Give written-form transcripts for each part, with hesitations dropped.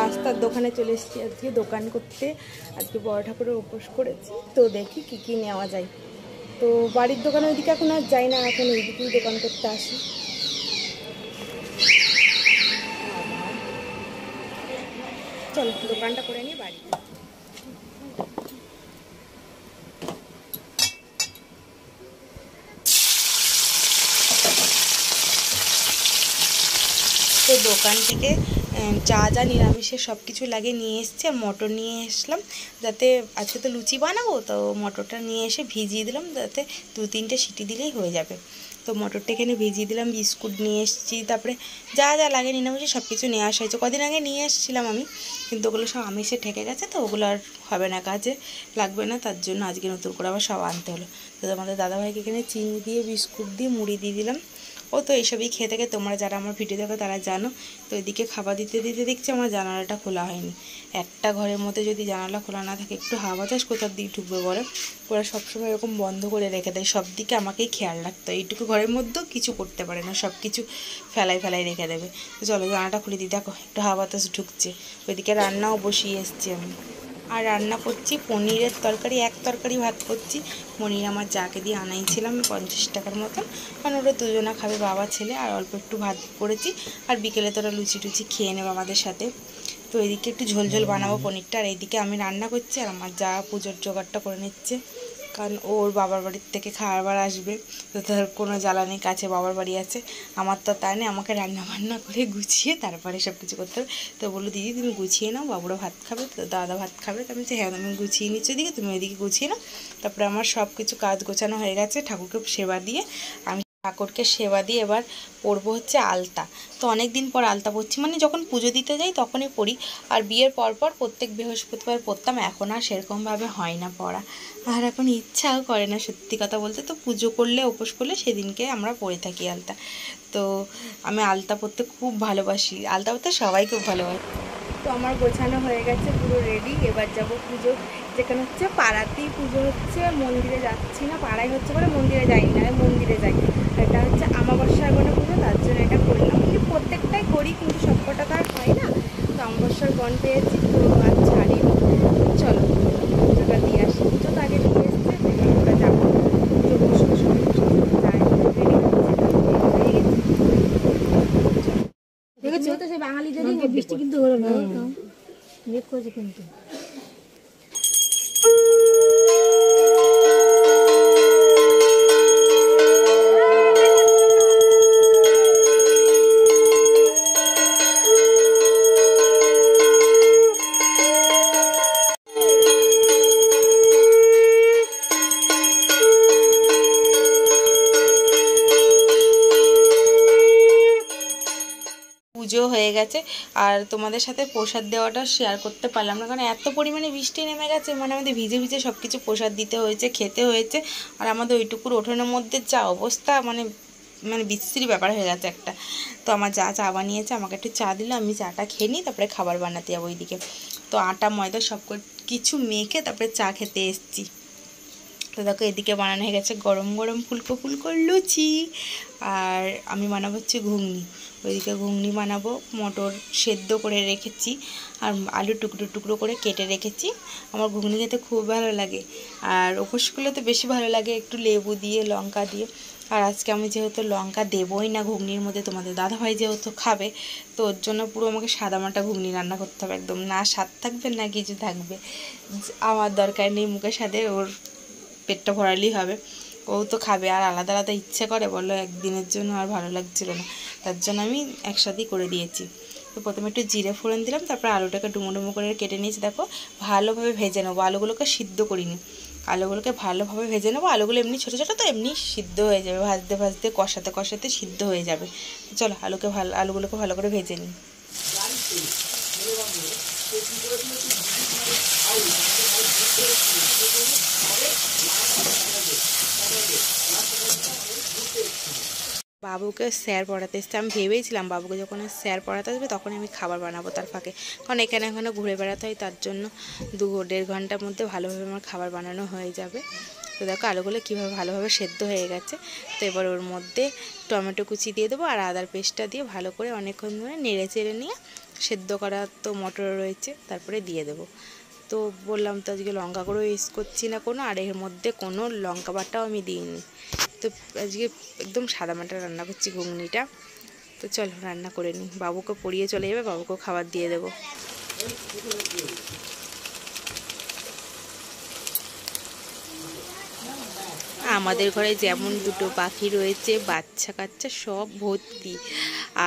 রাস্তার দোকানে চলে এসেছি আজকে দোকান করতে। আজকে বড় ঠাকুরের উপোস করেছি, তো দেখি কি কি নেওয়া যায়। তো বাড়ির দোকানে ওইদিকে এখন আর যাই না, এখন এইদিকেই দোকান করতে আসি। চলো দোকানটা করে নিয়ে বাড়ি। তো দোকান থেকে যা যা নিরামিষের সব কিছু লাগে নিয়ে এসেছি, আর মটর নিয়ে এসলাম, যাতে আজকে তো লুচি বানাবো। তো মটরটা নিয়ে এসে ভিজিয়ে দিলাম, যাতে 2-3টে সিটি দিলেই হয়ে যাবে। তো মটরটা এখানে ভিজিয়ে দিলাম। বিস্কুট নিয়ে এসেছি, তারপরে যা যা লাগে নিরামিষে সব কিছু নিয়ে আসা হয়েছে। কদিন আগে নিয়ে এসেছিলাম আমি, কিন্তু ওগুলো সব আমিষে ঠেকে গেছে, তো ওগুলো আর হবে না, কাজে লাগবে না। তার জন্য আজকে নতুন করে আবার সব আনতে হলো। তো তোমাদের দাদাভাইকে এখানে চিনি দিয়ে, বিস্কুট দিয়ে, মুড়ি দিয়ে দিলাম। ও তো এইসবই খেয়ে থাকে, তোমরা যারা আমার ভিডিও দেখো তারা জানো। তো এদিকে খাবার দিতে দিতে দেখছি আমার জানালাটা খোলা হয়নি। একটা ঘরের মধ্যে যদি জানালা খোলা না থাকে, একটু হাওয়া বাতাস কোথার দিকে ঢুকবে বলে, ওরা সবসময় এরকম বন্ধ করে রেখে দেয়। সব দিকে আমাকেই খেয়াল রাখতে হয়। এইটুকু ঘরের মধ্যেও কিছু করতে পারে না, সব কিছু ফেলাই ফেলাই রেখে দেবে। তো চলো জানালাটা খুলে দিই, দেখো একটু হাওয়া বাতাস ঢুকছে। ওইদিকে রান্নাও বসিয়ে এসছি আমি, আর রান্না করছি পনিরের তরকারি। এক তরকারি ভাত করছি। পনির আমার যাকে দিয়ে আনাইছিলাম 50 টাকার মতন, কারণ ওরা দুজনা খাবে, বাবা ছেলে। আর অল্প একটু ভাত করেছি, আর বিকেলে তোরা লুচি টুচি খেয়ে নেবে আমাদের সাথে। তো এদিকে একটু ঝোল ঝোল বানাবো পনিরটা, আর এইদিকে আমি রান্না করছি, আর আমার যা পুজোর জোগাড়টা করে নিচ্ছে, কারণ ওর বাবার বাড়ির থেকে খাবার আসবে। তো তার কোনো জ্বালা নেই, কাছে বাবার বাড়ি আছে। আমার তো তাই নেই, আমাকে রান্না বান্না করে গুছিয়ে তারপরে সব কিছু করতে হবে। তো বললো দিদি তুমি গুছিয়ে নাও, বাবুরা ভাত খাবে, তো দাদা ভাত খাবে। তো আমি বলছি হ্যাঁ আমি গুছিয়ে নিচ্ছি ওদিকে, তুমি ওইদিকে গুছিয়ে নাও। তারপরে আমার সব কিছু কাজ গোছানো হয়ে গেছে। ঠাকুরকে সেবা দিয়ে এবার পরবো হচ্ছে আলতা। তো অনেক দিন পর আলতা পরছি, মানে যখন পুজো দিতে যাই তখনই পরি। আর বিয়ের পরপর প্রত্যেক বৃহস্পতিবার পরতাম, এখন আর সেরকমভাবে হয় না পরা, আর এখন ইচ্ছাও করে না সত্যি কথা বলতে। তো পুজো করলে, উপোস করলে সেদিনকে আমরা পরে থাকি আলতা। তো আমি আলতা পরতে খুব ভালোবাসি, আলতা পরতে সবাই খুব ভালোবাসে। তো আমার গোছানো হয়ে গেছে, পুরো রেডি। এবার যাব পুজো, যেখানে হচ্ছে পাড়াতেই পুজো হচ্ছে, মন্দিরে যাচ্ছি না। পাড়ায় হচ্ছে বলে মন্দিরে যাই না, মন্দিরে যাই। এটা হচ্ছে আমাবস্যার গণে পুজো, তার জন্য এটা করলাম। কি প্রত্যেকটাই করি, কিন্তু সবকটা তো আর হয় না। তো আমাবস্যার গণ পেয়েছি, তো আর ছাড়ি। চলো পুজোটা দিয়ে আসি। পুজো তো আগে দিয়ে এসছে, এবার যাবো পুজো বসবো, সবাই যাই রেডি হচ্ছে। তো সেই বাঙালিদের বৃষ্টি কিন্তু হলো না, মেঘ করেছে কিন্তু। পুজো হয়ে গেছে, আর তোমাদের সাথে প্রসাদ দেওয়াটা শেয়ার করতে পারলাম না, কারণ এত পরিমাণে বৃষ্টি নেমে গেছে, মানে আমাদের ভিজে ভিজে সব কিছু প্রসাদ দিতে হয়েছে, খেতে হয়েছে। আর আমাদের ওইটুকুর উঠোনের মধ্যে যা অবস্থা, মানে মানে বিশ্রী ব্যাপার হয়ে গেছে একটা। তো আমার যা চা বানিয়েছে, আমাকে একটু চা দিল, আমি চাটা খেয়ে নিই, তারপরে খাবার বানাতে যাবো ওইদিকে। তো আটা ময়দা সব কিছু মেখে তারপরে চা খেতে এসেছি। তো দেখো এদিকে বানানো হয়ে গেছে গরম গরম ফুলকো ফুলকো লুচি, আর আমি বানাবো হচ্ছে ঘুগনি। ওইদিকে ঘুগনি বানাবো, মটর সেদ্ধ করে রেখেছি, আর আলু টুকরো টুকরো করে কেটে রেখেছি। আমার ঘুগনি খেতে খুব ভালো লাগে, আর উপোসগুলো তো বেশি ভালো লাগে একটু লেবু দিয়ে, লঙ্কা দিয়ে। আর আজকে আমি যেহেতু লঙ্কা দেবই না ঘুগনির মধ্যে, তোমাদের দাদাভাই যেহেতু খাবে, তো ওর জন্য পুরো আমাকে সাদামাটা ঘুগনি রান্না করতে হবে, একদম না স্বাদ থাকবে না কিছু থাকবে। আমার দরকার নেই মুখের স্বাদে, ওর পেটটা ভরালেই হবে, ও তো খাবে। আর আলাদা আলাদা ইচ্ছে করে বললো, একদিনের জন্য আর ভালো লাগছিল না, তার জন্য আমি একসাথেই করে দিয়েছি। তো প্রথমে একটু জিরে ফোড়ন দিলাম, তারপর আলুটাকে ডুমো ডুমো করে কেটে নিয়েছি। দেখো ভালোভাবে ভেজে নেবো, আলুগুলোকে সিদ্ধ করিনি, আলুগুলোকে ভালোভাবে ভেজে নেবো। আলুগুলো এমনি ছোটো ছোটো, তো এমনি সিদ্ধ হয়ে যাবে, ভাজতে ভাজতে কষাতে কষাতে সিদ্ধ হয়ে যাবে। চলো আলুগুলোকে ভালো করে ভেজে নিই। বাবুকে স্যার পড়াতে এসছে, আমি ভেবেইছিলাম বাবুকে যখন স্যার পড়াতে আসবে তখনই আমি খাবার বানাবো তার ফাঁকে, কারণ এখানে ওখানে ঘুরে বেড়াতে হয়, তার জন্য 2-1.5 ঘন্টার মধ্যে ভালোভাবে আমার খাবার বানানো হয়ে যাবে। তো দেখো আলুগুলো কীভাবে ভালোভাবে সেদ্ধ হয়ে গেছে। তো এবার ওর মধ্যে টমেটো কুচি দিয়ে দেবো, আর আদার পেস্টটা দিয়ে ভালো করে অনেকক্ষণ ধরে নেড়ে চেড়ে নিয়ে সেদ্ধ করা তো মটর রয়েছে, তারপরে দিয়ে দেবো। তো বললাম তো আজকে লঙ্কা গুঁড়ো ইউজ করছি না কোনো, আর এর মধ্যে কোনো লঙ্কা বাটাও আমি দিইনি। তো আজকে একদম সাদামাটা রান্না করছি ঘুগনিটা। তো চলো রান্না করে নিই, বাবুকে পড়িয়ে চলে যাবে, বাবুকেও খাবার দিয়ে দেবো। আমাদের ঘরে যেমন দুটো পাখি রয়েছে, বাচ্চা কাচ্চা সব ভর্তি।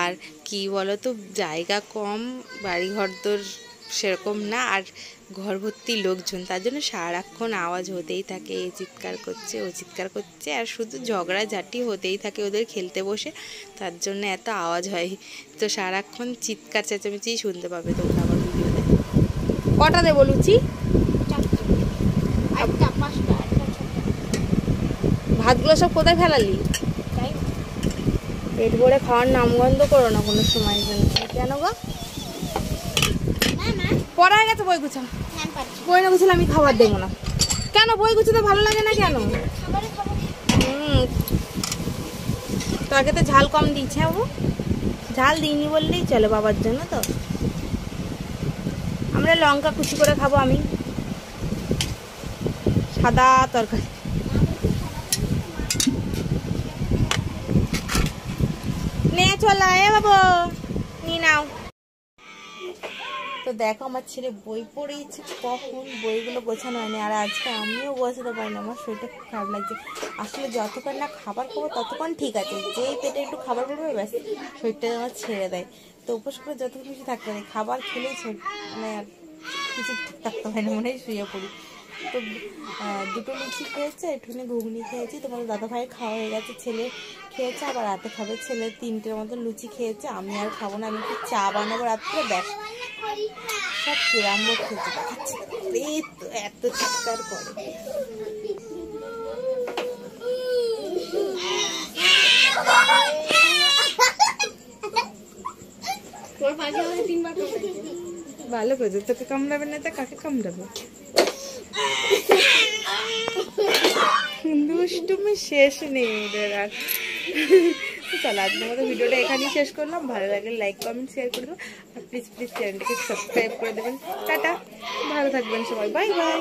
আর কি বলো তো, জায়গা কম, বাড়িঘর তো সেরকম না, আর ঘর ভর্তি লোকজন, তার জন্য সারাক্ষণ আওয়াজ হতেই থাকে। এ চিৎকার করছে, ও চিৎকার করছে, আর শুধু ঝগড়াঝাটি হতেই থাকে ওদের খেলতে বসে, তার জন্য এত আওয়াজ হয়। তো সারাক্ষণ চিৎকার চেঁচামেচি শুনতে পাবে তোমরা আমার ভিডিওতে। কটা দেবো লুচি? ভাতগুলো সব কোথায় ফেলালি? পেট ভরে খাওয়ার নামগন্ধ করো না কোনো সময়। কেন গো? পড়া গেছে বই গুছা। বই না গুছালে আমি খাবার দেবো না। কেন বই গুছাতে ভালো লাগে না কেন? তোকে তো ঝাল কম দিচ্ছে বাবু, ঝাল দিইনি বললেই চলে বাবার জন্য। তো আমরা লঙ্কা কুচি করে খাবো, আমি সাদা তরকারি। নে চলা এ বাবু, নিয়ে নাও। তো দেখো আমার ছেলে বই পড়েছে, কখন বইগুলো গোছানো হয়নি, আর আজকে আমিও গোছাতে পারি না, আমার শরীরটা খুব খারাপ লাগছে। আসলে যতক্ষণ না খাবার খাবো ততক্ষণ ঠিক আছে, যেই পেটে একটু খাবার পড়বে ব্যাস শরীরটা আমার ছেড়ে দেয়। তো উপোস করে যতক্ষণ কিছু থাকতে পারি, খাবার খেলেই মানে কিছু ঠিক থাকতে হয় না, মনে হয় শুয়ে পড়ি। তো দুটো লুচি খেয়েছে, একটুখানি ঘুগনি খেয়েছি, তোমাদের দাদা ভাইয়ের খাওয়া হয়ে গেছে, ছেলে খেয়েছে, আবার রাতে খাবে ছেলে। 3টের মতো লুচি খেয়েছে, আমি আর খাবো না, আমি একটু চা বানাবো রাত্রে, ব্যাস। সব কিরাম্ব খেতে পারছি, এত চিৎকার করে। ভালো করে, তোকে কামড়াবে না তো কাকে কামড়াবে? দুষ্টুমি শেষ নেই ওদের আর। চলো আজকের মতো ভিডিওটা এখানেই শেষ করলাম। ভালো লাগলে লাইক কমেন্ট শেয়ার করে দেবো, আর প্লিজ চ্যানেলটাকে সাবস্ক্রাইব করে দেবেন। টাটা, ভালো থাকবেন সবাই, বাই বাই।